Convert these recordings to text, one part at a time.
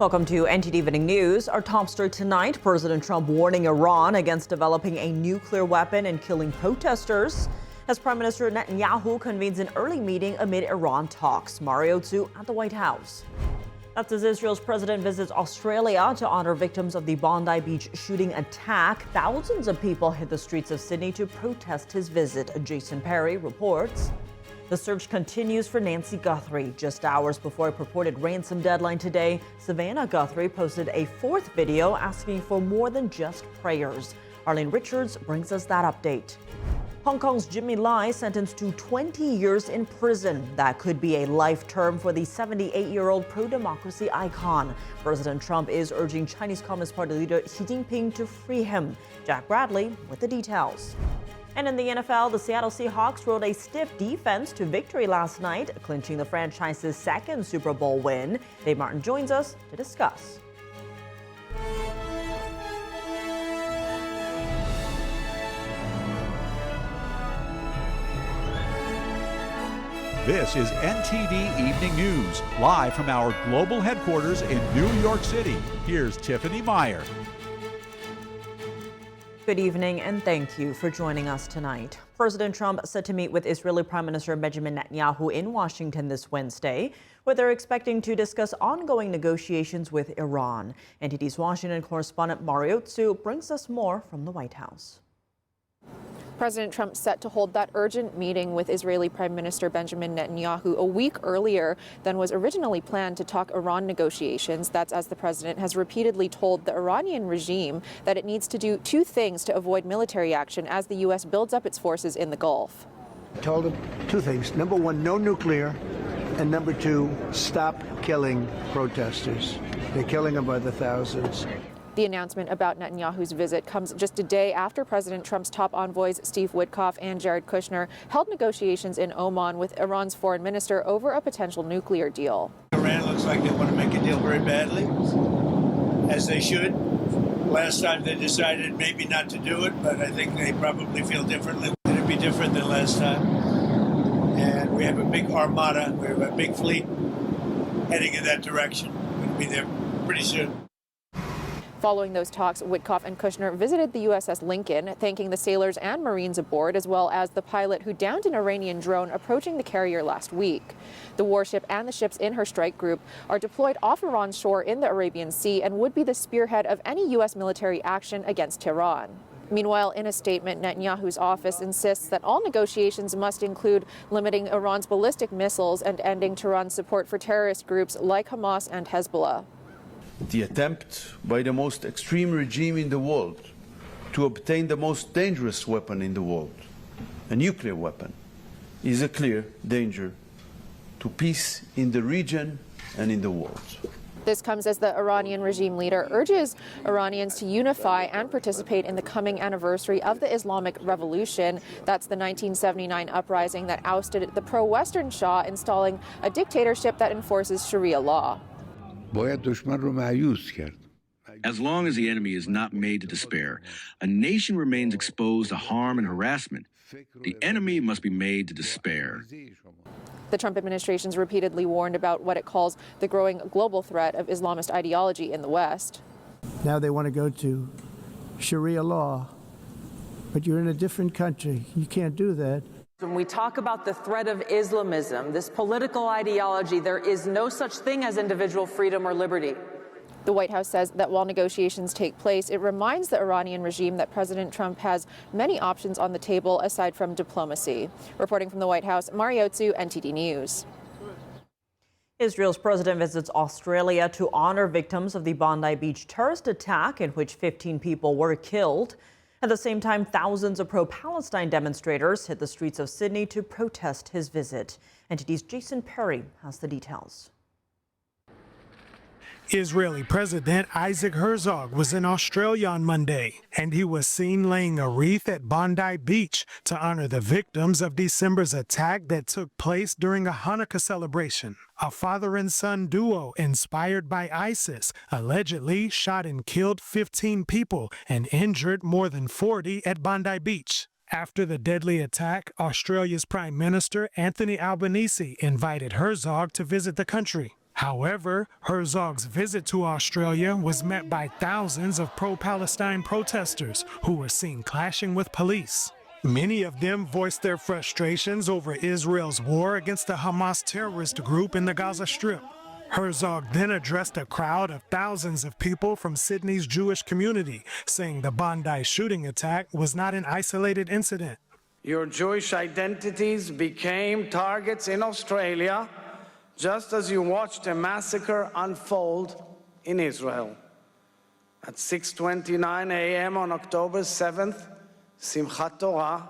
Welcome to NTD Evening News. Our top story tonight, President Trump warning Iran against developing a nuclear weapon and killing protesters. As Prime Minister Netanyahu convenes an early meeting amid Iran talks. Mario Tzu at the White House. That's as Israel's president visits Australia to honor victims of the Bondi Beach shooting attack. Thousands of people hit the streets of Sydney to protest his visit. Jason Perry reports. The search continues for Nancy Guthrie. Just hours before a purported ransom deadline today, Savannah Guthrie posted a fourth video asking for more than just prayers. Arlene Richards brings us that update. Hong Kong's Jimmy Lai sentenced to 20 years in prison. That could be a life term for the 78-year-old pro-democracy icon. President Trump is urging Chinese Communist Party leader Xi Jinping to free him. Jack Bradley with the details. And in the NFL, the Seattle Seahawks rode a stiff defense to victory last night, clinching the franchise's second Super Bowl win. Dave Martin joins us to discuss. This is NTD Evening News, live from our global headquarters in New York City. Here's Tiffany Meyer. Good evening and thank you for joining us tonight. President Trump set to meet with Israeli Prime Minister Benjamin Netanyahu in Washington this Wednesday, where they're expecting to discuss ongoing negotiations with Iran. NTD's Washington correspondent Mario Tzu brings us more from the White House. President Trump set to hold that urgent meeting with Israeli Prime Minister Benjamin Netanyahu a week earlier than was originally planned to talk Iran negotiations. That's as the president has repeatedly told the Iranian regime that it needs to do two things to avoid military action as the U.S. builds up its forces in the Gulf. I told him two things. Number one, no nuclear. And number two, stop killing protesters. They're killing them by the thousands. The announcement about Netanyahu's visit comes just a day after President Trump's top envoys Steve Witkoff and Jared Kushner held negotiations in Oman with Iran's foreign minister over a potential nuclear deal. Iran looks like they want to make a deal very badly, as they should. Last time they decided maybe not to do it, but I think they probably feel differently. It'd be different than last time. And we have a big armada, we have a big fleet heading in that direction. We'll be there pretty soon. Following those talks, Witkoff and Kushner visited the USS Lincoln, thanking the sailors and Marines aboard, as well as the pilot who downed an Iranian drone approaching the carrier last week. The warship and the ships in her strike group are deployed off Iran's shore in the Arabian Sea and would be the spearhead of any U.S. military action against Tehran. Meanwhile, in a statement, Netanyahu's office insists that all negotiations must include limiting Iran's ballistic missiles and ending Tehran's support for terrorist groups like Hamas and Hezbollah. The attempt by the most extreme regime in the world to obtain the most dangerous weapon in the world, a nuclear weapon, is a clear danger to peace in the region and in the world. This comes as the Iranian regime leader urges Iranians to unify and participate in the coming anniversary of the Islamic Revolution. That's the 1979 uprising that ousted the pro-Western Shah, installing a dictatorship that enforces Sharia law. As long as the enemy is not made to despair, a nation remains exposed to harm and harassment. The enemy must be made to despair. The Trump administration's repeatedly warned about what it calls the growing global threat of Islamist ideology in the West. Now they want to go to Sharia law, but you're in a different country. You can't do that. When we talk about the threat of Islamism, this political ideology, there is no such thing as individual freedom or liberty. The White House says that while negotiations take place, it reminds the Iranian regime that President Trump has many options on the table aside from diplomacy. Reporting from the White House, Mario Tzu, NTD News. Israel's president visits Australia to honor victims of the Bondi Beach terrorist attack in which 15 people were killed. At the same time, thousands of pro-Palestine demonstrators hit the streets of Sydney to protest his visit. NTD's Jason Perry has the details. Israeli President Isaac Herzog was in Australia on Monday, and he was seen laying a wreath at Bondi Beach to honor the victims of December's attack that took place during a Hanukkah celebration. A father and son duo inspired by ISIS allegedly shot and killed 15 people and injured more than 40 at Bondi Beach. After the deadly attack, Australia's Prime Minister Anthony Albanese invited Herzog to visit the country. However, Herzog's visit to Australia was met by thousands of pro-Palestine protesters who were seen clashing with police. Many of them voiced their frustrations over Israel's war against the Hamas terrorist group in the Gaza Strip. Herzog then addressed a crowd of thousands of people from Sydney's Jewish community, saying the Bondi shooting attack was not an isolated incident. Your Jewish identities became targets in Australia, just as you watched a massacre unfold in Israel. At 6:29 a.m. on October 7th, Simchat Torah,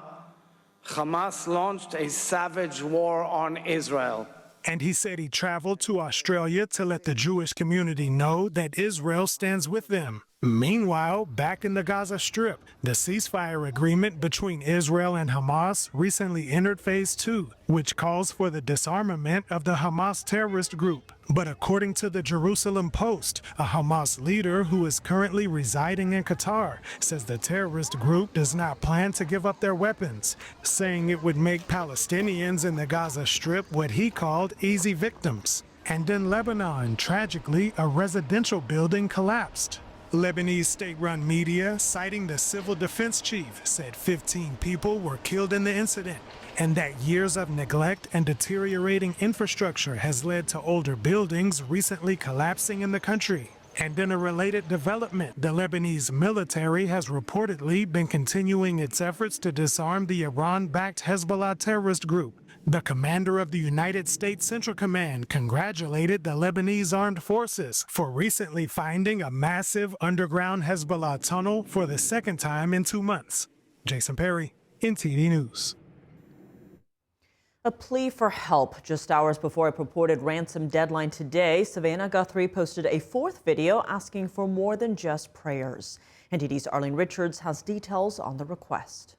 Hamas launched a savage war on Israel. And he said he traveled to Australia to let the Jewish community know that Israel stands with them. Meanwhile, back in the Gaza Strip, the ceasefire agreement between Israel and Hamas recently entered phase 2, which calls for the disarmament of the Hamas terrorist group. But according to the Jerusalem Post, a Hamas leader who is currently residing in Qatar says the terrorist group does not plan to give up their weapons, saying it would make Palestinians in the Gaza Strip what he called easy victims. And in Lebanon, tragically, a residential building collapsed. Lebanese state-run media, citing the civil defense chief, said 15 people were killed in the incident, and that years of neglect and deteriorating infrastructure has led to older buildings recently collapsing in the country. And in a related development, the Lebanese military has reportedly been continuing its efforts to disarm the Iran-backed Hezbollah terrorist group. The commander of the United States Central Command congratulated the Lebanese armed forces for recently finding a massive underground Hezbollah tunnel for the second time in 2 months. Jason Perry, NTD News. A plea for help. Just hours before a purported ransom deadline today, Savannah Guthrie posted a fourth video asking for more than just prayers. NTD's Arlene Richards has details on the request.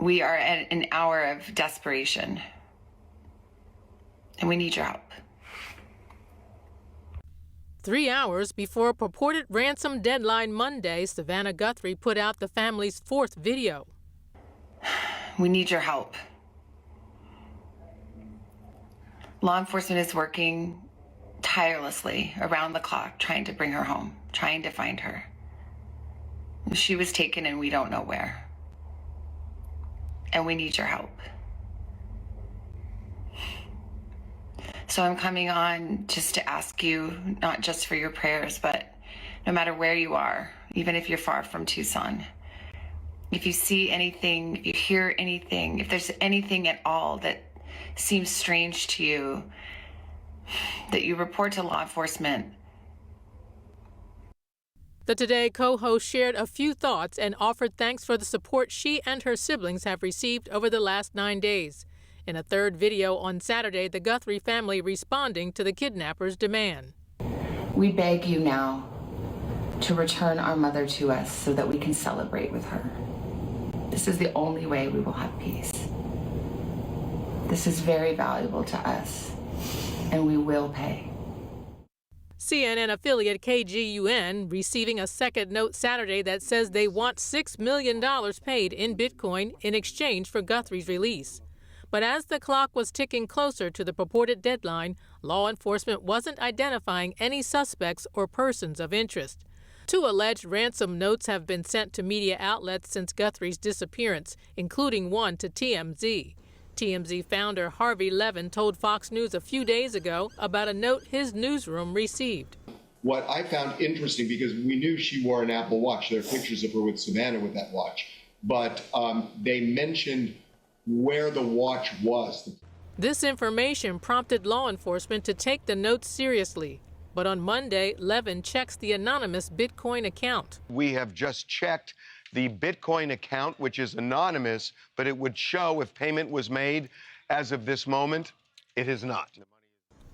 We are at an hour of desperation, and we need your help. 3 hours before a purported ransom deadline Monday, Savannah Guthrie put out the family's fourth video. We need your help. Law enforcement is working tirelessly around the clock trying to bring her home, trying to find her. She was taken and we don't know where. And we need your help. So I'm coming on just to ask you, not just for your prayers, but no matter where you are, even if you're far from Tucson, if you see anything, if you hear anything, if there's anything at all that seems strange to you, that you report to law enforcement. The Today co-host shared a few thoughts and offered thanks for the support she and her siblings have received over the last 9 days. In a third video on Saturday, the Guthrie family responding to the kidnappers' demand. We beg you now to return our mother to us so that we can celebrate with her. This is the only way we will have peace. This is very valuable to us, and we will pay. CNN affiliate KGUN receiving a second note Saturday that says they want $6 million paid in Bitcoin in exchange for Guthrie's release. But as the clock was ticking closer to the purported deadline, law enforcement wasn't identifying any suspects or persons of interest. 2 alleged ransom notes have been sent to media outlets since Guthrie's disappearance, including one to TMZ. TMZ founder Harvey Levin told Fox News a few days ago about a note his newsroom received. What I found interesting, because we knew she wore an Apple Watch. There are pictures of her with Savannah with that watch. But they mentioned where the watch was. This information prompted law enforcement to take the note seriously. But on Monday, Levin checks the anonymous Bitcoin account. We have just checked the Bitcoin account, which is anonymous, but it would show if payment was made. As of this moment, it is not.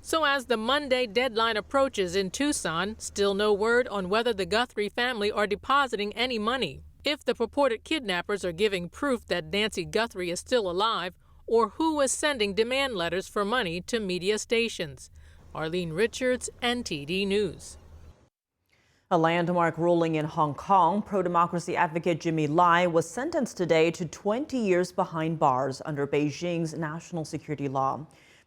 So as the Monday deadline approaches in Tucson, still no word on whether the Guthrie family are depositing any money, if the purported kidnappers are giving proof that Nancy Guthrie is still alive, or who is sending demand letters for money to media stations. Arlene Richards, NTD News. A landmark ruling in Hong Kong, pro-democracy advocate Jimmy Lai was sentenced today to 20 years behind bars under Beijing's national security law.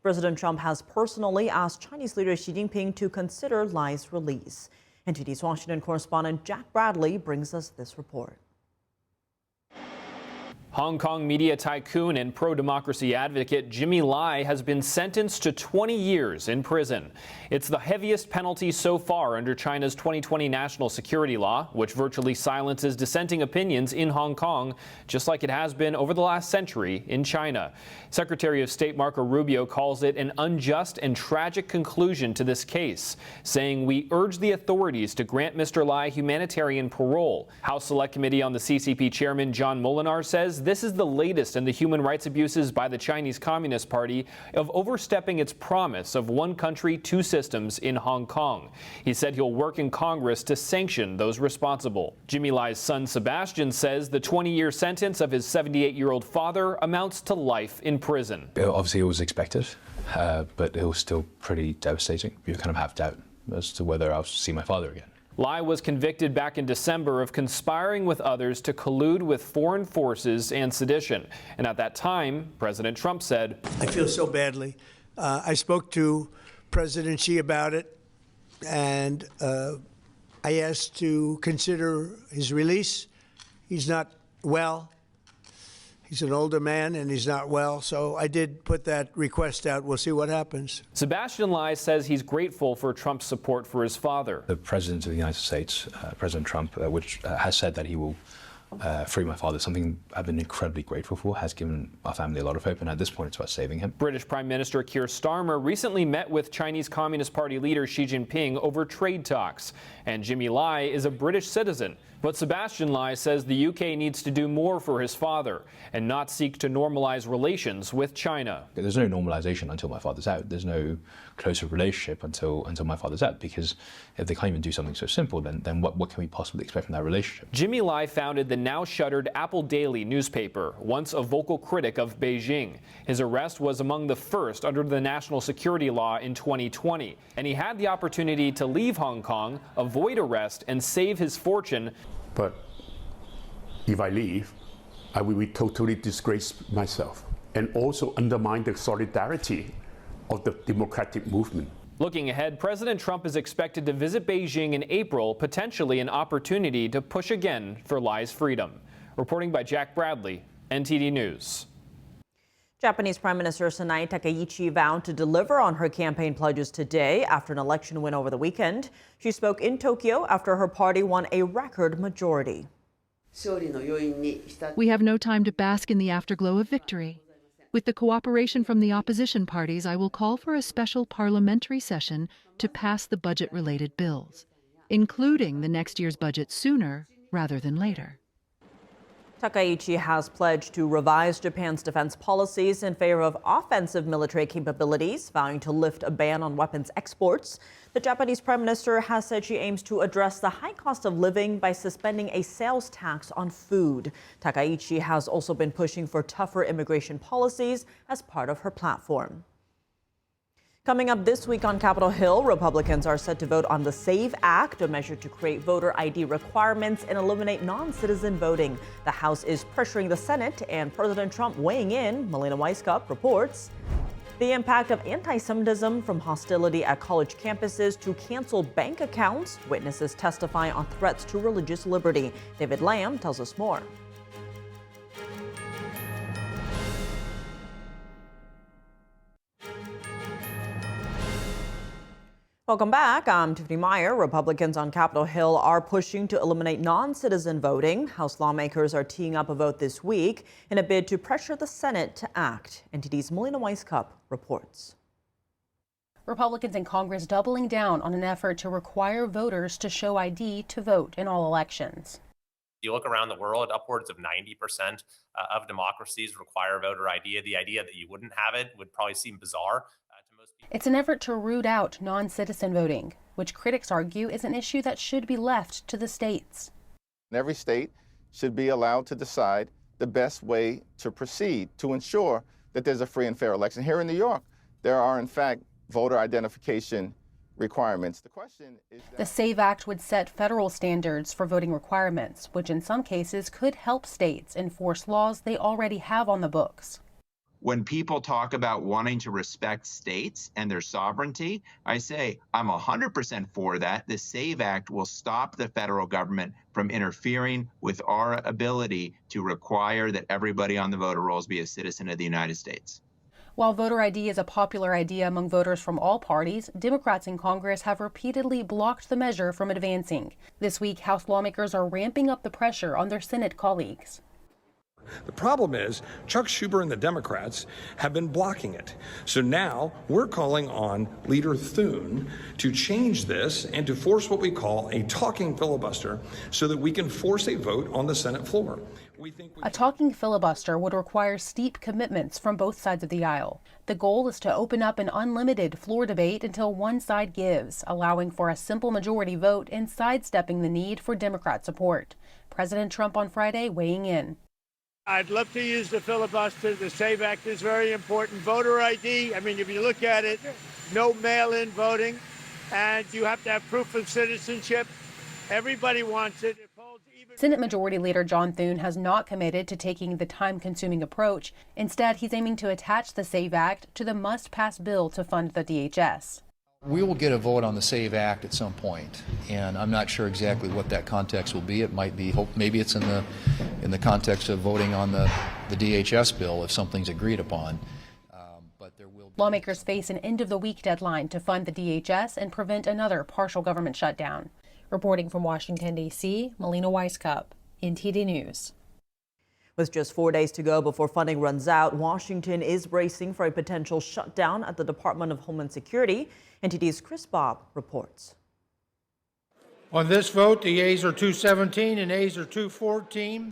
President Trump has personally asked Chinese leader Xi Jinping to consider Lai's release. NTD's Washington correspondent Jack Bradley brings us this report. Hong Kong media tycoon and pro-democracy advocate Jimmy Lai has been sentenced to 20 years in prison. It's the heaviest penalty so far under China's 2020 national security law, which virtually silences dissenting opinions in Hong Kong, just like it has been over the last century in China. Secretary of State Marco Rubio calls it an unjust and tragic conclusion to this case, saying, "We urge the authorities to grant Mr. Lai humanitarian parole." House Select Committee on the CCP Chairman John Molinar says this is the latest in the human rights abuses by the Chinese Communist Party of overstepping its promise of one country, two systems in Hong Kong. He said he'll work in Congress to sanction those responsible. Jimmy Lai's son Sebastian says the 20-year sentence of his 78-year-old father amounts to life in prison. Obviously, it was expected, but it was still pretty devastating. You kind of have doubt as to whether I'll see my father again. Lai was convicted back in December of conspiring with others to collude with foreign forces and sedition. And at that time, President Trump said, "I feel so badly. I spoke to President Xi about it, and I asked to consider his release. He's not well. He's an older man and he's not well, so I did put that request out. We'll see what happens." Sebastian Lai says he's grateful for Trump's support for his father. The President of the United States, President Trump, has said that he will free my father, something I've been incredibly grateful for, has given our family a lot of hope, and at this point it's about saving him. British Prime Minister Keir Starmer recently met with Chinese Communist Party leader Xi Jinping over trade talks. And Jimmy Lai is a British citizen. But Sebastian Lai says the UK needs to do more for his father and not seek to normalize relations with China. There's no normalization until my father's out. There's no closer relationship until my father's out, because if they can't even do something so simple, then what can we possibly expect from that relationship? Jimmy Lai founded the now shuttered Apple Daily newspaper, once a vocal critic of Beijing. His arrest was among the first under the national security law in 2020, and he had the opportunity to leave Hong Kong, avoid arrest, and save his fortune. But if I leave, I will be totally disgrace myself and also undermine the solidarity of the democratic movement. Looking ahead, President Trump is expected to visit Beijing in April, potentially an opportunity to push again for Lai's freedom. Reporting by Jack Bradley, NTD News. Japanese Prime Minister Sanae Takaichi vowed to deliver on her campaign pledges today after an election win over the weekend. She spoke in Tokyo after her party won a record majority. We have no time to bask in the afterglow of victory. With the cooperation from the opposition parties, I will call for a special parliamentary session to pass the budget-related bills, including the next year's budget sooner rather than later. Takaichi has pledged to revise Japan's defense policies in favor of offensive military capabilities, vowing to lift a ban on weapons exports. The Japanese Prime Minister has said she aims to address the high cost of living by suspending a sales tax on food. Takaichi has also been pushing for tougher immigration policies as part of her platform. Coming up this week on Capitol Hill, Republicans are set to vote on the SAVE Act, a measure to create voter ID requirements and eliminate non-citizen voting. The House is pressuring the Senate, and President Trump weighing in. Melina Weisskopf reports. The impact of anti-Semitism, from hostility at college campuses to canceled bank accounts. Witnesses testify on threats to religious liberty. David Lamb tells us more. Welcome back. I'm Tiffany Meyer. Republicans on Capitol Hill are pushing to eliminate non-citizen voting. House lawmakers are teeing up a vote this week in a bid to pressure the Senate to act. NTD's Melina Weisskopf reports. Republicans in Congress doubling down on an effort to require voters to show ID to vote in all elections. You look around the world, upwards of 90% of democracies require voter ID. The idea that you wouldn't have it would probably seem bizarre. It's an effort to root out non-citizen voting, which critics argue is an issue that should be left to the states. Every state should be allowed to decide the best way to proceed to ensure that there's a free and fair election. Here in New York, there are, in fact, voter identification requirements. The question is the SAVE Act would set federal standards for voting requirements, which in some cases could help states enforce laws they already have on the books. When people talk about wanting to respect states and their sovereignty, I say I'm 100% for that. The SAVE Act will stop the federal government from interfering with our ability to require that everybody on the voter rolls be a citizen of the United States. While voter ID is a popular idea among voters from all parties, Democrats in Congress have repeatedly blocked the measure from advancing. This week, House lawmakers are ramping up the pressure on their Senate colleagues. The problem is Chuck Schumer and the Democrats have been blocking it. So now we're calling on Leader Thune to change this and to force what we call a talking filibuster so that we can force a vote on the Senate floor. A talking filibuster would require steep commitments from both sides of the aisle. The goal is to open up an unlimited floor debate until one side gives, allowing for a simple majority vote and sidestepping the need for Democrat support. President Trump on Friday weighing in. I'd love to use the filibuster. The SAVE Act is very important. Voter ID, I mean, if you look at it, no mail-in voting, and you have to have proof of citizenship. Everybody wants it. Senate Majority Leader John Thune has not committed to taking the time-consuming approach. Instead, he's aiming to attach the SAVE Act to the must-pass bill to fund the DHS. We will get a vote on the SAVE Act at some point, and I'm not sure exactly what that context will be. It might be, maybe it's in the context of voting on the DHS bill if something's agreed upon. Lawmakers face an end-of-the-week deadline to fund the DHS and prevent another partial government shutdown. Reporting from Washington, D.C., Melina Weisskopf, NTD News. With just 4 days to go before funding runs out, Washington is bracing for a potential shutdown at the Department of Homeland Security. NTD's Chris Bobb reports. On this vote, the yeas are 217 and nays are 214.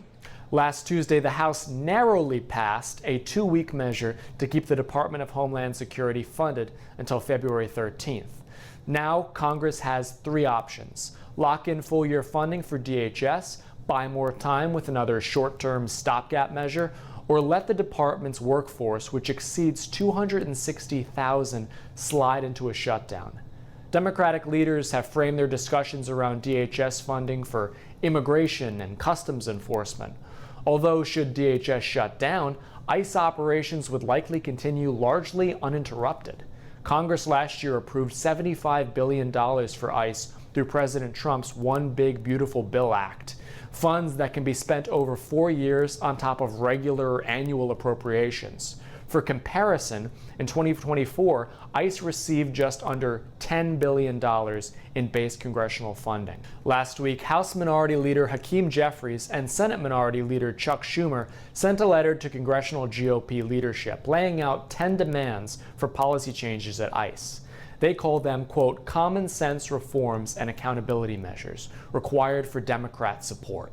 Last Tuesday, the House narrowly passed a 2-week measure to keep the Department of Homeland Security funded until February 13th. Now, Congress has 3 options: lock in full-year funding for DHS, buy more time with another short-term stopgap measure, or let the department's workforce, which exceeds 260,000, slide into a shutdown. Democratic leaders have framed their discussions around DHS funding for immigration and customs enforcement. Although should DHS shut down, ICE operations would likely continue largely uninterrupted. Congress last year approved $75 billion for ICE through President Trump's One Big Beautiful Bill Act, funds that can be spent over 4 years on top of regular annual appropriations. For comparison, in 2024, ICE received just under $10 billion in base congressional funding. Last week, House Minority Leader Hakeem Jeffries and Senate Minority Leader Chuck Schumer sent a letter to congressional GOP leadership laying out 10 demands for policy changes at ICE. They call them, quote, common sense reforms and accountability measures required for Democrat support.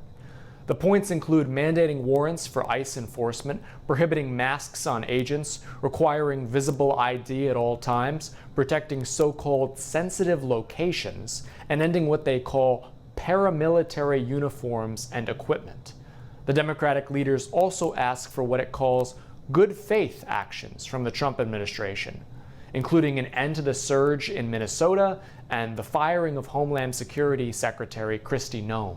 The points include mandating warrants for ICE enforcement, prohibiting masks on agents, requiring visible ID at all times, protecting so-called sensitive locations, and ending what they call paramilitary uniforms and equipment. The Democratic leaders also ask for what it calls good faith actions from the Trump administration, including an end to the surge in Minnesota and the firing of Homeland Security Secretary Kristi Noem.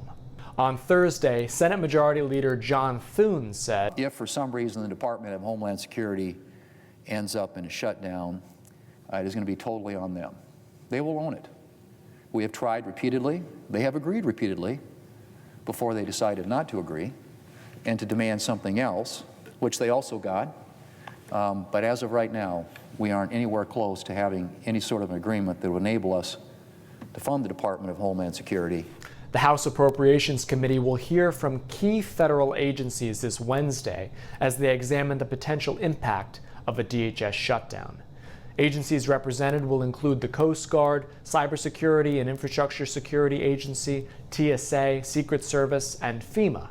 On Thursday, Senate Majority Leader John Thune said, if for some reason the Department of Homeland Security ends up in a shutdown, it is going to be totally on them. They will own it. We have tried repeatedly. They have agreed repeatedly before they decided not to agree and to demand something else, which they also got. But as of right now, we aren't anywhere close to having any sort of an agreement that would enable us to fund the Department of Homeland Security. The House Appropriations Committee will hear from key federal agencies this Wednesday as they examine the potential impact of a DHS shutdown. Agencies represented will include the Coast Guard, Cybersecurity and Infrastructure Security Agency, TSA, Secret Service, and FEMA.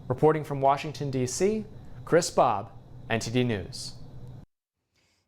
Reporting from Washington, D.C., Chris Bobb, NTD News.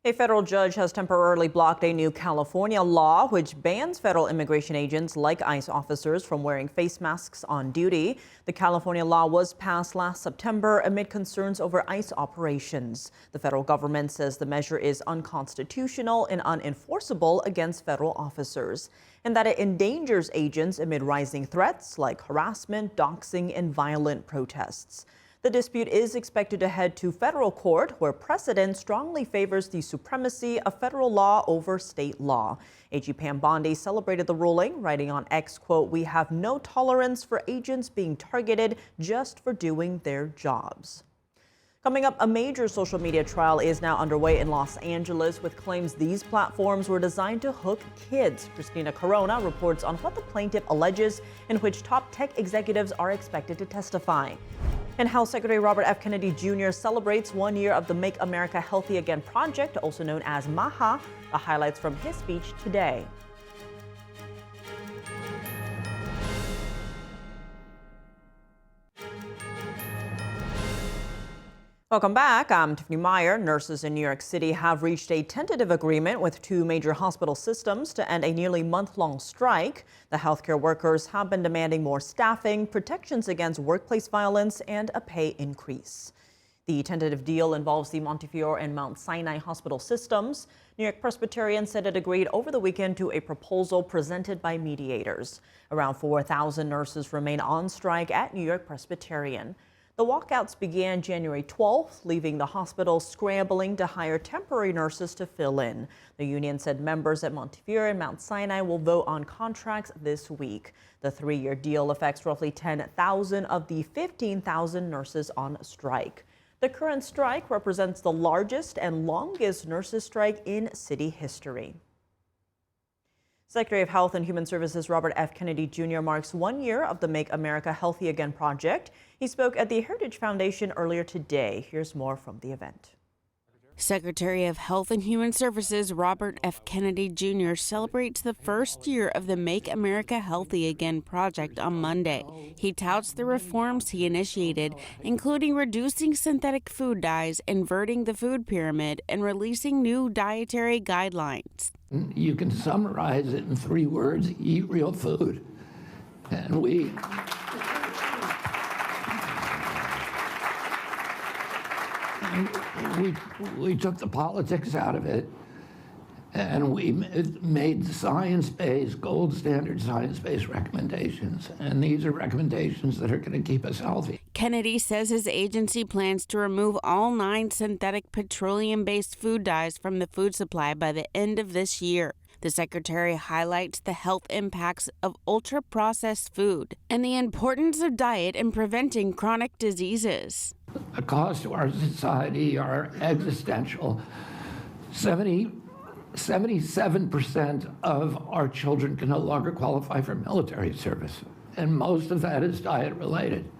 A federal judge has temporarily blocked a new California law which bans federal immigration agents like ICE officers from wearing face masks on duty. The California law was passed last September amid concerns over ICE operations. The federal government says the measure is unconstitutional and unenforceable against federal officers, and that it endangers agents amid rising threats like harassment, doxing, and violent protests. The dispute is expected to head to federal court, where precedent strongly favors the supremacy of federal law over state law. AG Pam Bondi celebrated the ruling, writing on X, quote, "We have no tolerance for agents being targeted just for doing their jobs." Coming up, a major social media trial is now underway in Los Angeles with claims these platforms were designed to hook kids. Christina Corona reports on what the plaintiff alleges, in which top tech executives are expected to testify. And House Secretary Robert F. Kennedy Jr. celebrates 1 year of the Make America Healthy Again project, also known as Maha. The highlights from his speech today. Welcome back. I'm Tiffany Meyer. Nurses in New York City have reached a tentative agreement with two major hospital systems to end a nearly month-long strike. The healthcare workers have been demanding more staffing, protections against workplace violence, and a pay increase. The tentative deal involves the Montefiore and Mount Sinai hospital systems. New York Presbyterian said it agreed over the weekend to a proposal presented by mediators. Around 4,000 nurses remain on strike at New York Presbyterian. The walkouts began January 12th, leaving the hospital scrambling to hire temporary nurses to fill in. The union said members at Montefiore and Mount Sinai will vote on contracts this week. The 3-year deal affects roughly 10,000 of the 15,000 nurses on strike. The current strike represents the largest and longest nurses' strike in city history. Secretary of Health and Human Services Robert F. Kennedy Jr. marks 1 year of the Make America Healthy Again project. He spoke at the Heritage Foundation earlier today. Here's more from the event. Secretary of Health and Human Services Robert F. Kennedy Jr. celebrates the first year of the Make America Healthy Again project on Monday. He touts the reforms he initiated, including reducing synthetic food dyes, inverting the food pyramid, and releasing new dietary guidelines. You can summarize it in 3 words: eat real food. And we took the politics out of it, and we made science-based, gold standard science-based recommendations. And these are recommendations that are going to keep us healthy. Kennedy says his agency plans to remove all 9 synthetic petroleum-based food dyes from the food supply by the end of this year. The secretary highlights the health impacts of ultra-processed food and the importance of diet in preventing chronic diseases. The costs to our society are existential. 77% of our children can no longer qualify for military service, and most of that is diet related.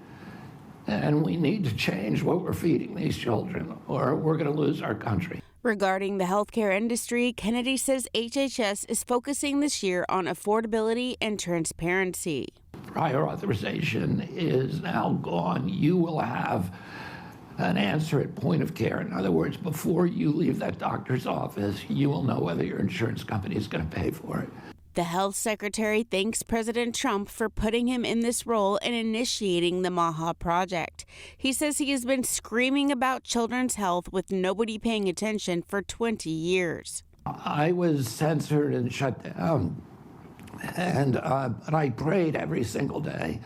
And we need to change what we're feeding these children, or we're going to lose our country. Regarding the healthcare industry, Kennedy says HHS is focusing this year on affordability and transparency. Prior authorization is now gone. You will have an answer at point of care. In other words, before you leave that doctor's office, you will know whether your insurance company is going to pay for it. The health secretary thanks President Trump for putting him in this role and initiating the Maha project. He says he has been screaming about children's health with nobody paying attention for 20 years. I was censored and shut down, and I prayed every single day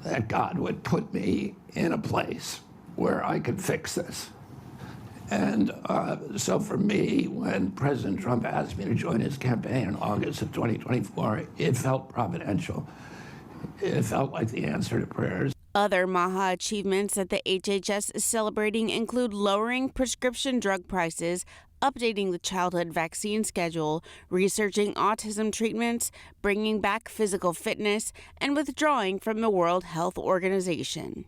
that God would put me in a place where I could fix this. And so for me, when President Trump asked me to join his campaign in August of 2024, it felt providential. It felt like the answer to prayers. Other Maha achievements that the HHS is celebrating include lowering prescription drug prices, updating the childhood vaccine schedule, researching autism treatments, bringing back physical fitness, and withdrawing from the World Health Organization.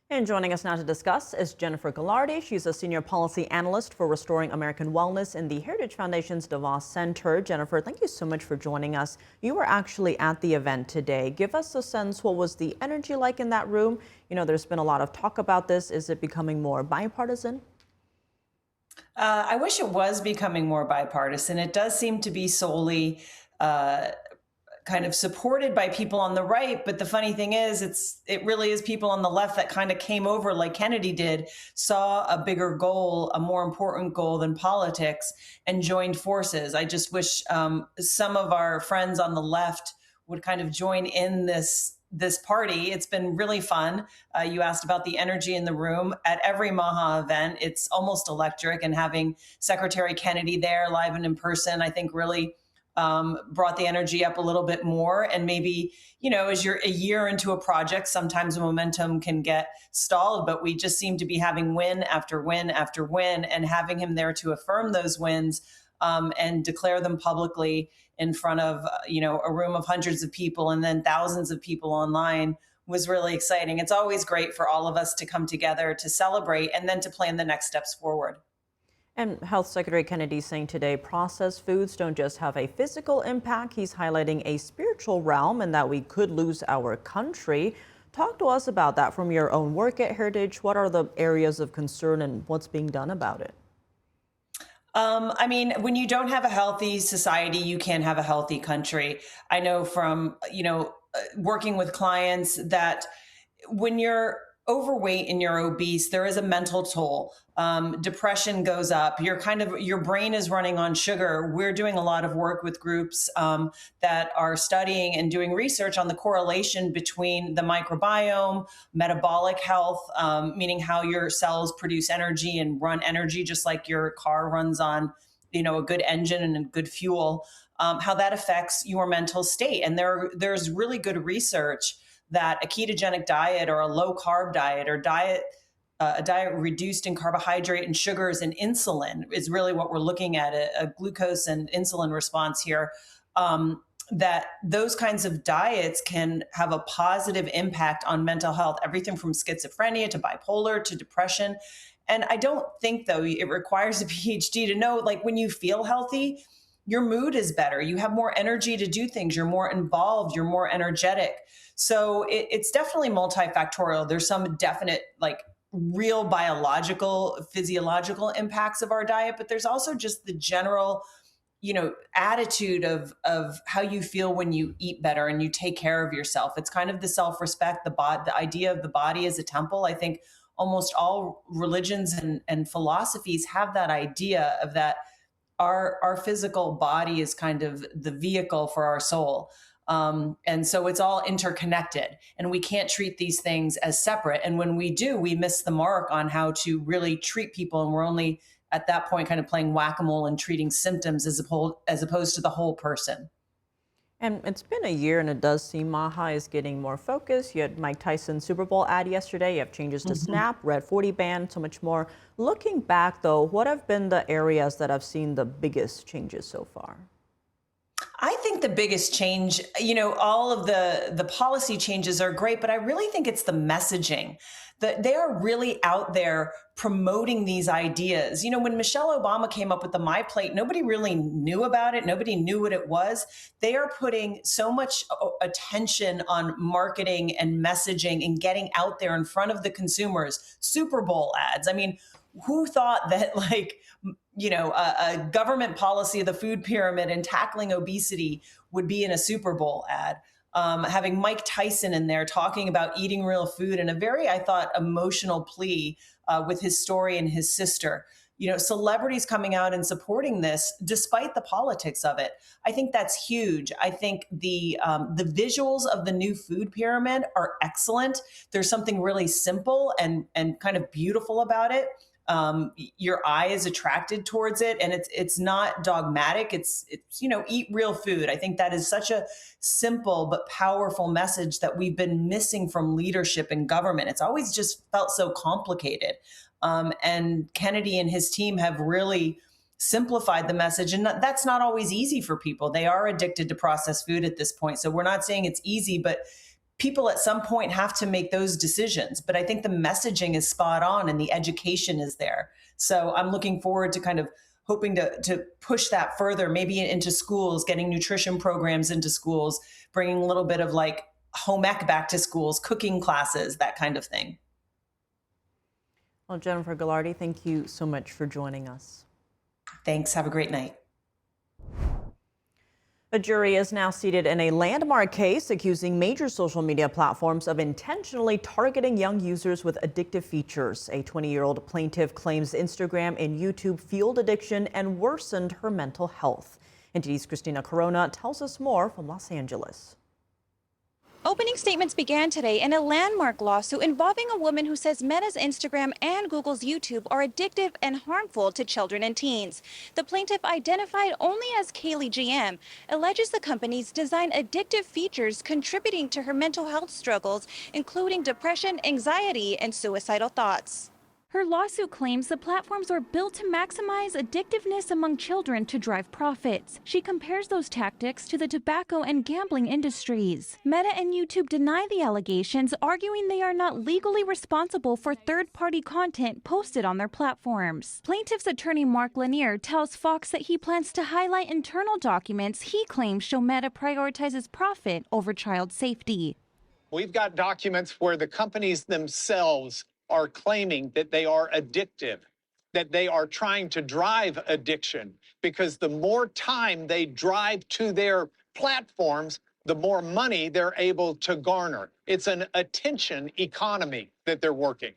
And joining us now to discuss is Jennifer Gallardi. She's a senior policy analyst for Restoring American Wellness in the Heritage Foundation's DeVos Center. Jennifer, thank you so much for joining us. You were actually at the event today. Give us a sense, what was the energy like in that room? You know, there's been a lot of talk about this. Is it becoming more bipartisan? I wish it was becoming more bipartisan. It does seem to be solely kind of supported by people on the right. But the funny thing is, it really is people on the left that kind of came over like Kennedy did, saw a bigger goal, a more important goal than politics, and joined forces. I just wish some of our friends on the left would kind of join in this this party. It's been really fun. You asked about the energy in the room. At every Maha event, it's almost electric, and having Secretary Kennedy there live and in person, I think really brought the energy up a little bit more. And maybe, as you're a year into a project, sometimes momentum can get stalled, but we just seem to be having win after win after win, and having him there to affirm those wins and declare them publicly in front of, a room of hundreds of people and then thousands of people online was really exciting. It's always great for all of us to come together to celebrate and then to plan the next steps forward. And Health Secretary Kennedy saying today processed foods don't just have a physical impact. He's highlighting a spiritual realm and that we could lose our country. Talk to us about that from your own work at Heritage. What are the areas of concern and what's being done about it? When you don't have a healthy society, you can't have a healthy country. I know from, working with clients that when you're overweight and you're obese, there is a mental toll. Depression goes up. Your brain is running on sugar. We're doing a lot of work with groups that are studying and doing research on the correlation between the microbiome, metabolic health, meaning how your cells produce energy and run energy, just like your car runs on, a good engine and a good fuel, how that affects your mental state. And there's really good research that a ketogenic diet or a low carb diet or a diet reduced in carbohydrate and sugars and insulin is really what we're looking at, a glucose and insulin response here, that those kinds of diets can have a positive impact on mental health, everything from schizophrenia to bipolar to depression. And I don't think, though, it requires a PhD to know, when you feel healthy, your mood is better. You have more energy to do things. You're more involved. You're more energetic. So it's definitely multifactorial. There's some definite, real biological, physiological impacts of our diet, but there's also just the general, attitude of how you feel when you eat better and you take care of yourself. It's kind of the self-respect, the idea of the body as a temple. I think almost all religions and philosophies have that idea of that our physical body is kind of the vehicle for our soul. And so it's all interconnected, and we can't treat these things as separate. And when we do, we miss the mark on how to really treat people. And we're only at that point kind of playing whack-a-mole and treating symptoms as opposed to the whole person. And it's been a year, and it does seem Maha is getting more focused. You had Mike Tyson's Super Bowl ad yesterday. You have changes to SNAP, Red 40 ban, so much more. Looking back, though, what have been the areas that have seen the biggest changes so far? I think the biggest change, all of the policy changes are great, but I really think it's the messaging. That they are really out there promoting these ideas. When Michelle Obama came up with the My Plate, nobody really knew about it. Nobody knew what it was. They are putting so much attention on marketing and messaging and getting out there in front of the consumers. Super Bowl ads. Who thought that a government policy of the food pyramid and tackling obesity would be in a Super Bowl ad? Having Mike Tyson in there talking about eating real food in a very, I thought, emotional plea with his story and his sister. Celebrities coming out and supporting this despite the politics of it. I think that's huge. I think the visuals of the new food pyramid are excellent. There's something really simple and kind of beautiful about it. Your eye is attracted towards it, and it's not dogmatic. It's eat real food. I think that is such a simple but powerful message that we've been missing from leadership in government. It's always just felt so complicated. And Kennedy and his team have really simplified the message, and that's not always easy for people. They are addicted to processed food at this point. So we're not saying it's easy, but people at some point have to make those decisions. But I think the messaging is spot on and the education is there. So I'm looking forward to kind of hoping to push that further, maybe into schools, getting nutrition programs into schools, bringing a little bit of home ec back to schools, cooking classes, that kind of thing. Well, Jennifer Gallardi, thank you so much for joining us. Thanks. Have a great night. A jury is now seated in a landmark case accusing major social media platforms of intentionally targeting young users with addictive features. A 20-year-old plaintiff claims Instagram and YouTube fueled addiction and worsened her mental health. NTD's Christina Corona tells us more from Los Angeles. Opening statements began today in a landmark lawsuit involving a woman who says Meta's Instagram and Google's YouTube are addictive and harmful to children and teens. The plaintiff, identified only as Kaylee GM, alleges the companies design addictive features contributing to her mental health struggles, including depression, anxiety, and suicidal thoughts. Her lawsuit claims the platforms are built to maximize addictiveness among children to drive profits. She compares those tactics to the tobacco and gambling industries. Meta and YouTube deny the allegations, arguing they are not legally responsible for third-party content posted on their platforms. Plaintiff's attorney Mark Lanier tells Fox that he plans to highlight internal documents he claims show Meta prioritizes profit over child safety. We've got documents where the companies themselves are claiming that they are addictive, that they are trying to drive addiction, because the more time they drive to their platforms, the more money they're able to garner. It's an attention economy that they're working.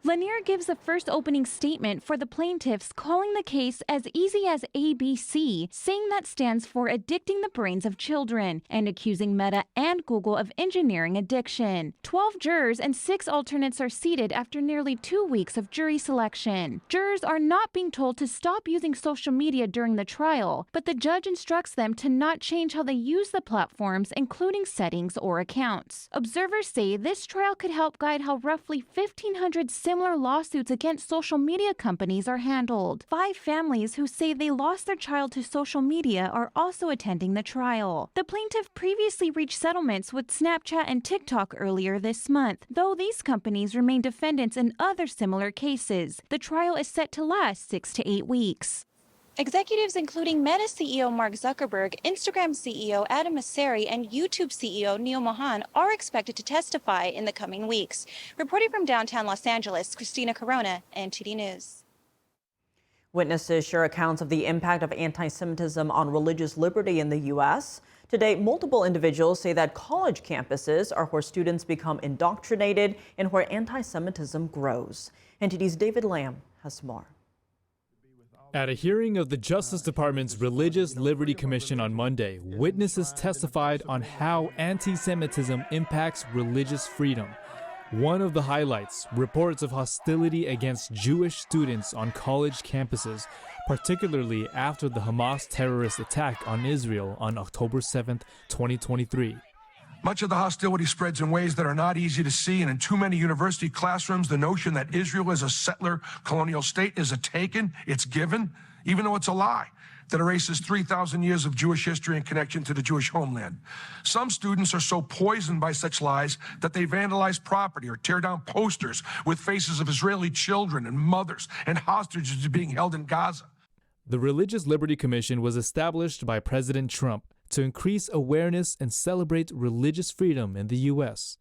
Lanier gives the first opening statement for the plaintiffs, calling the case as easy as ABC, saying that stands for addicting the brains of children, and accusing Meta and Google of engineering addiction. 12 jurors and 6 alternates are seated after nearly 2 weeks of jury selection. Jurors are not being told to stop using social media during the trial, but the judge instructs them to not change how they use the platforms, including settings or accounts. Observers say this trial could help guide how roughly 1,500 similar lawsuits against social media companies are handled. 5 families who say they lost their child to social media are also attending the trial. The plaintiff previously reached settlements with Snapchat and TikTok earlier this month, though these companies remain defendants in other similar cases. The trial is set to last 6 to 8 weeks. Executives including Meta CEO Mark Zuckerberg, Instagram CEO Adam Mosseri, and YouTube CEO Neil Mohan are expected to testify in the coming weeks. Reporting from downtown Los Angeles, Christina Corona, NTD News. Witnesses share accounts of the impact of anti-Semitism on religious liberty in the U.S. Today, multiple individuals say that college campuses are where students become indoctrinated and where anti-Semitism grows. NTD's David Lamb has more. At a hearing of the Justice Department's Religious Liberty Commission on Monday, witnesses testified on how anti-Semitism impacts religious freedom. One of the highlights, reports of hostility against Jewish students on college campuses, particularly after the Hamas terrorist attack on Israel on October 7, 2023. Much of the hostility spreads in ways that are not easy to see, and in too many university classrooms, the notion that Israel is a settler colonial state is a taken, it's given, even though it's a lie that erases 3,000 years of Jewish history and connection to the Jewish homeland. Some students are so poisoned by such lies that they vandalize property or tear down posters with faces of Israeli children and mothers and hostages being held in Gaza. The Religious Liberty Commission was established by President Trump to increase awareness and celebrate religious freedom in the U.S.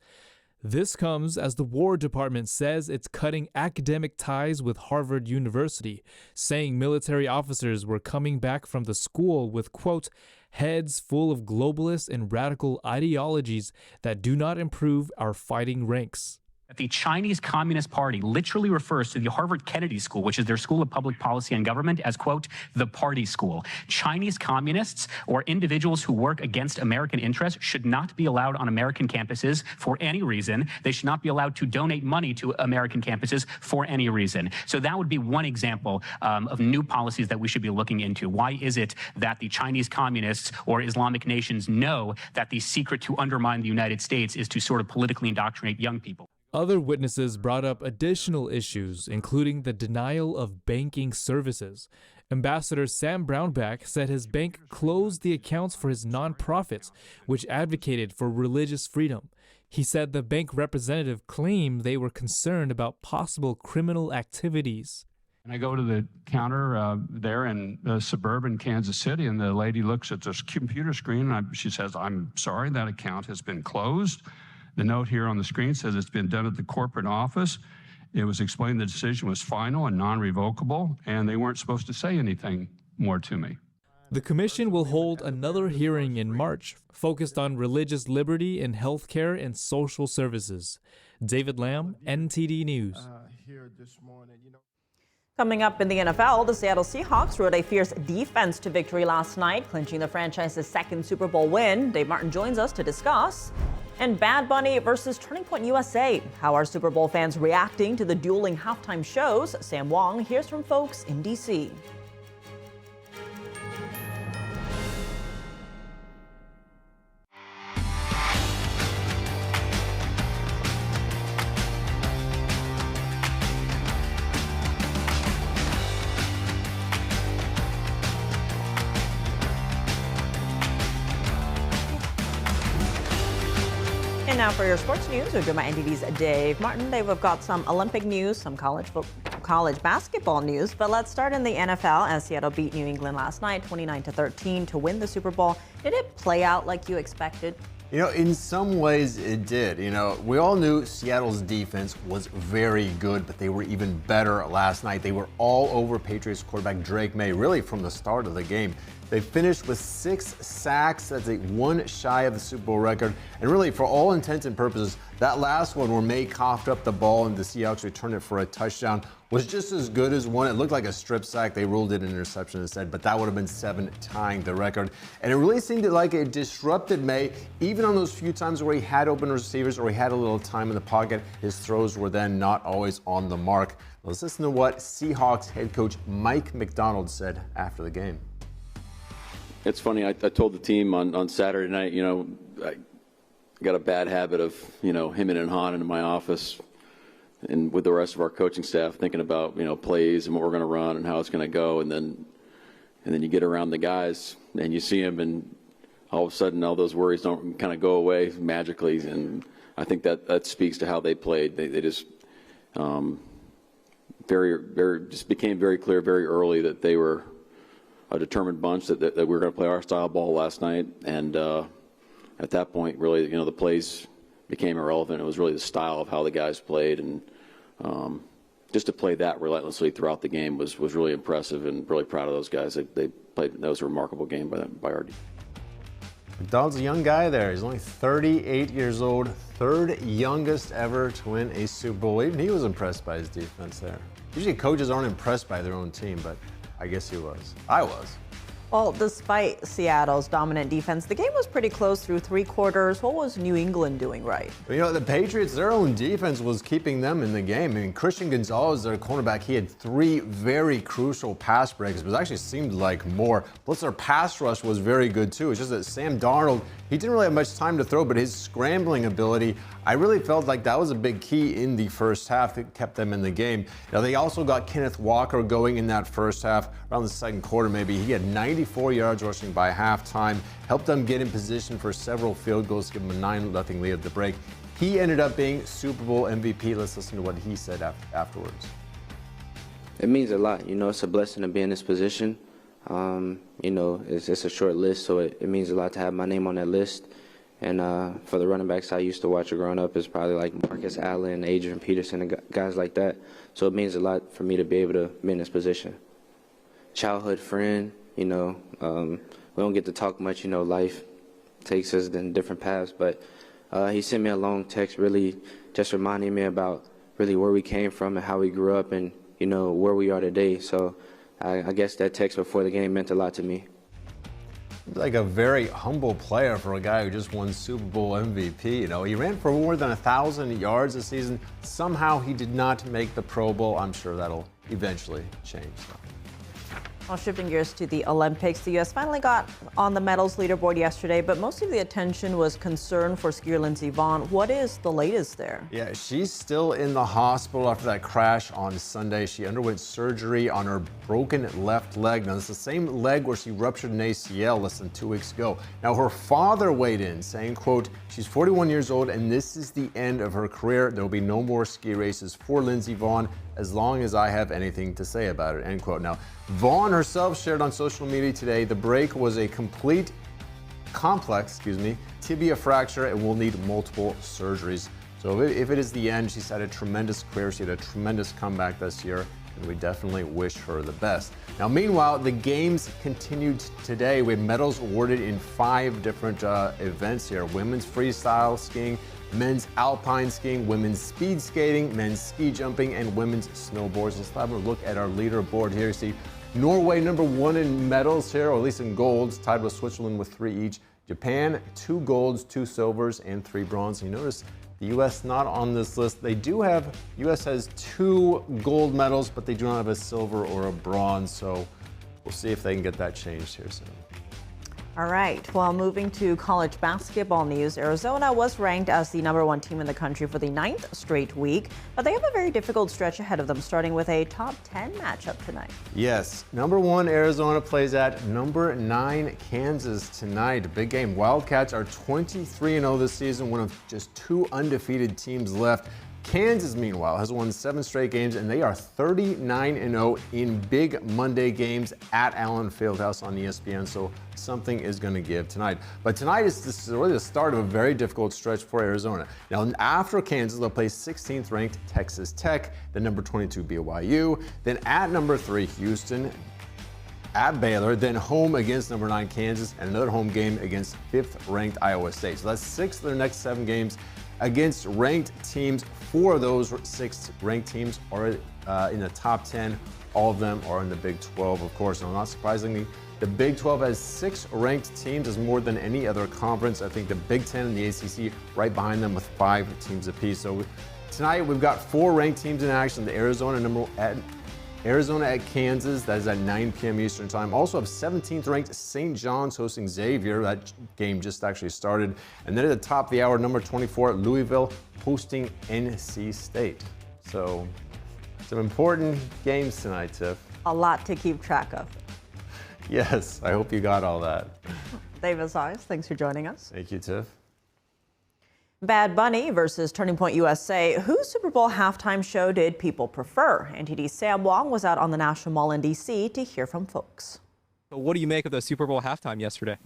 This comes as the War Department says it's cutting academic ties with Harvard University, saying military officers were coming back from the school with, quote, heads full of globalist and radical ideologies that do not improve our fighting ranks. The Chinese Communist Party literally refers to the Harvard Kennedy School, which is their school of public policy and government, as, quote, the party school. Chinese communists or individuals who work against American interests should not be allowed on American campuses for any reason. They should not be allowed to donate money to American campuses for any reason. So that would be one example of new policies that we should be looking into. Why is it that the Chinese communists or Islamic nations know that the secret to undermine the United States is to sort of politically indoctrinate young people? Other witnesses brought up additional issues, including the denial of banking services. Ambassador Sam Brownback said his bank closed the accounts for his nonprofits, which advocated for religious freedom. He said the bank representative claimed they were concerned about possible criminal activities. And I go to the counter there in suburban Kansas City, and the lady looks at this computer screen, and she says, "I'm sorry, that account has been closed." The note here on the screen says it's been done at the corporate office. It was explained the decision was final and non-revocable, and they weren't supposed to say anything more to me. The commission will hold another hearing in March, focused on religious liberty in healthcare and social services. David Lamb, NTD News. Coming up in the NFL, the Seattle Seahawks rode a fierce defense to victory last night, clinching the franchise's second Super Bowl win. Dave Martin joins us to discuss. And Bad Bunny versus Turning Point USA. How are Super Bowl fans reacting to the dueling halftime shows? Sam Wong hears from folks in D.C. And now for your sports news, we're doing my NTD's Dave Martin. Dave, we've got some Olympic news, some college basketball news, but let's start in the NFL as Seattle beat New England last night, 29-13 to win the Super Bowl. Did it play out like you expected? You know, in some ways it did. You know, we all knew Seattle's defense was very good, but they were even better last night. They were all over Patriots quarterback Drake May, really from the start of the game. They finished with 6 sacks. That's one shy of the Super Bowl record. And really, for all intents and purposes, that last one where May coughed up the ball and the Seahawks returned it for a touchdown was just as good as one. It looked like a strip sack. They ruled it an interception instead, but that would have been 7, tying the record. And it really seemed like it disrupted May, even on those few times where he had open receivers or he had a little time in the pocket. His throws were then not always on the mark. Let's listen to what Seahawks head coach Mike McDonald said after the game. It's funny, I told the team on Saturday night, you know, I got a bad habit of, you know, him and Han into my office and with the rest of our coaching staff thinking about, you know, plays and what we're going to run and how it's going to go. And then you get around the guys and you see them and all of a sudden all those worries don't kind of go away magically. And I think that speaks to how they played. They just just became very clear very early that they were a determined bunch, that we were going to play our style ball last night. And at that point, really, you know, the plays became irrelevant. It was really the style of how the guys played. And just to play that relentlessly throughout the game was really impressive, and really proud of those guys. They played, that was a remarkable game by our defense. McDonald's a young guy there. He's only 38 years old, third youngest ever to win a Super Bowl. Even he was impressed by his defense there. Usually coaches aren't impressed by their own team, but I guess he was. I was. Well, despite Seattle's dominant defense, the game was pretty close through 3 quarters. What was New England doing right? You know, the Patriots, their own defense was keeping them in the game. I mean, Christian Gonzalez, their cornerback, he had 3 very crucial pass breaks, but it actually seemed like more. Plus, their pass rush was very good, too. It's just that Sam Darnold, he didn't really have much time to throw, but his scrambling ability, I really felt like that was a big key in the first half that kept them in the game. Now, they also got Kenneth Walker going in that first half, around the second quarter maybe. He had 94 yards rushing by halftime, helped them get in position for several field goals, give them a 9-0 lead at the break. He ended up being Super Bowl MVP. Let's listen to what he said afterwards. It means a lot. You know, it's a blessing to be in this position. You know, it's a short list, so it means a lot to have my name on that list. And for the running backs I used to watch growing up, it's probably like Marcus Allen, Adrian Peterson, and guys like that. So it means a lot for me to be able to be in this position. Childhood friend, you know, we don't get to talk much, you know, life takes us in different paths, but he sent me a long text really just reminding me about really where we came from and how we grew up and, you know, where we are today. So I guess that text before the game meant a lot to me. Like a very humble player for a guy who just won Super Bowl MVP. You know, he ran for more than 1,000 yards this season. Somehow he did not make the Pro Bowl. I'm sure that'll eventually change. Well, shifting gears to the Olympics, the U.S. finally got on the medals leaderboard yesterday, but most of the attention was concern for skier Lindsey Vonn. What is the latest there? Yeah, she's still in the hospital after that crash on Sunday. She underwent surgery on her broken left leg. Now, it's the same leg where she ruptured an ACL less than 2 weeks ago. Now, her father weighed in saying, quote, she's 41 years old and this is the end of her career. There will be no more ski races for Lindsey Vonn as long as I have anything to say about it, end quote. Now, Vonn herself shared on social media today the break was a complex tibia fracture and will need multiple surgeries. So if it is the end, she's had a tremendous career. She had a tremendous comeback this year, and we definitely wish her the best. Now, meanwhile, the games continued today with medals awarded in 5 different events here. Women's freestyle skiing, men's alpine skiing, women's speed skating, men's ski jumping, and women's snowboards. Let's have a look at our leaderboard here. You see Norway, #1 in medals here, or at least in golds, tied with Switzerland with 3 each. Japan, 2 golds, 2 silvers, and 3 bronze. You notice the U.S. not on this list. They do have, U.S. has 2 gold medals, but they do not have a silver or a bronze. So we'll see if they can get that changed here soon. All right, well, moving to college basketball news, Arizona was ranked as the #1 team in the country for the 9th straight week, but they have a very difficult stretch ahead of them, starting with a top 10 matchup tonight. Yes, #1 Arizona plays at #9 Kansas tonight. Big game. Wildcats are 23-0 this season, one of just 2 undefeated teams left. Kansas, meanwhile, has won 7 straight games, and they are 39-0 in big Monday games at Allen Fieldhouse on ESPN, so something is going to give tonight. But tonight is really the start of a very difficult stretch for Arizona. Now, after Kansas, they'll play 16th ranked Texas Tech, the #22 BYU, then at #3 Houston, at Baylor, then home against #9 Kansas, and another home game against 5th ranked Iowa State. So that's 6 of their next 7 games against ranked teams. 4 of those 6 ranked teams are in the top 10. All of them are in the Big 12, of course. Now, not surprisingly, the Big 12 has 6 ranked teams, as more than any other conference. I think the Big 10 and the ACC right behind them with 5 teams apiece. So tonight we've got 4 ranked teams in action. The Arizona at Kansas, that is at 9 p.m. Eastern Time. Also have 17th ranked St. John's hosting Xavier. That game just actually started. And then at the top of the hour, #24 Louisville hosting NC State. So some important games tonight, Tiff. A lot to keep track of. Yes, I hope you got all that. David Size, thanks for joining us. Thank you, Tiff. Bad Bunny versus Turning Point USA. Whose Super Bowl halftime show did people prefer? NTD's Sam Wong was out on the National Mall in D.C. to hear from folks. So what do you make of the Super Bowl halftime yesterday?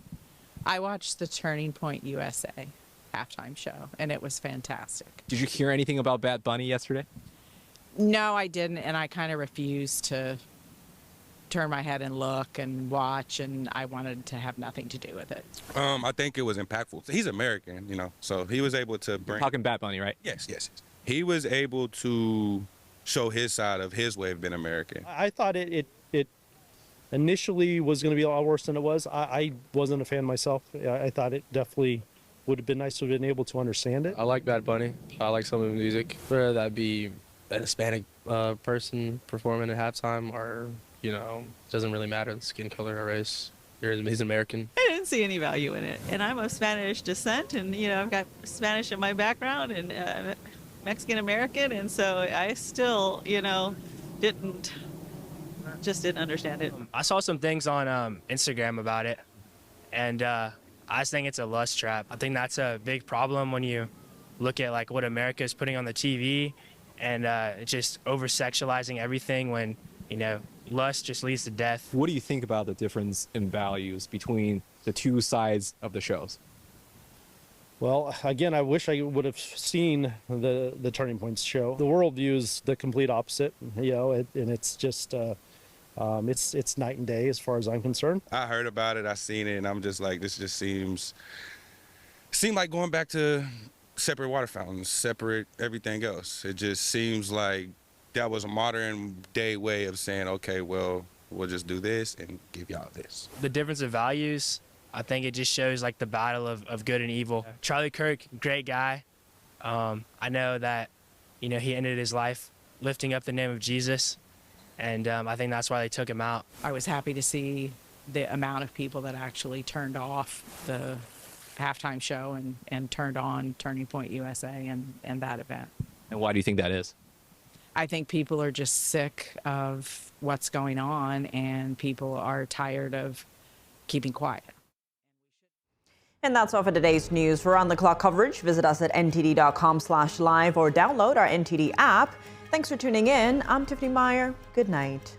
I watched the Turning Point USA halftime show, and it was fantastic. Did you hear anything about Bad Bunny yesterday? No, I didn't, and I kind of refused to turn my head and look and watch, and I wanted to have nothing to do with it. I think it was impactful. He's American, so he was able to bring... You're talking Bad Bunny, right? Yes. He was able to show his side of his way of being American. I thought it initially was going to be a lot worse than it was. I wasn't a fan myself. I thought it definitely would have been nice to have been able to understand it. I like Bad Bunny. I like some of the music. Whether that be a Hispanic person performing at halftime or... doesn't really matter, the skin color or race. He's American. I didn't see any value in it. And I'm of Spanish descent, and, I've got Spanish in my background and Mexican American, and so I still, didn't understand it. I saw some things on Instagram about it, and I just think it's a lust trap. I think that's a big problem when you look at, what America is putting on the TV, and just over-sexualizing everything when, lust just leads to death. What do you think about the difference in values between the 2 sides of the shows? Well, again, I wish I would have seen the Turning Points show. The world views the complete opposite, and it's just it's night and day as far as I'm concerned. I heard about it, I seen it, and I'm just like, this just seemed like going back to separate water fountains, separate everything else. It just seems like that was a modern day way of saying, okay, well, we'll just do this and give y'all this. The difference of values, I think it just shows the battle of good and evil. Charlie Kirk, great guy. I know that, he ended his life lifting up the name of Jesus, and I think that's why they took him out. I was happy to see the amount of people that actually turned off the halftime show and turned on Turning Point USA and that event. And why do you think that is? I think people are just sick of what's going on, and people are tired of keeping quiet. And that's all for today's news. For on-the-clock coverage, visit us at ntd.com/live or download our NTD app. Thanks for tuning in. I'm Tiffany Meyer. Good night.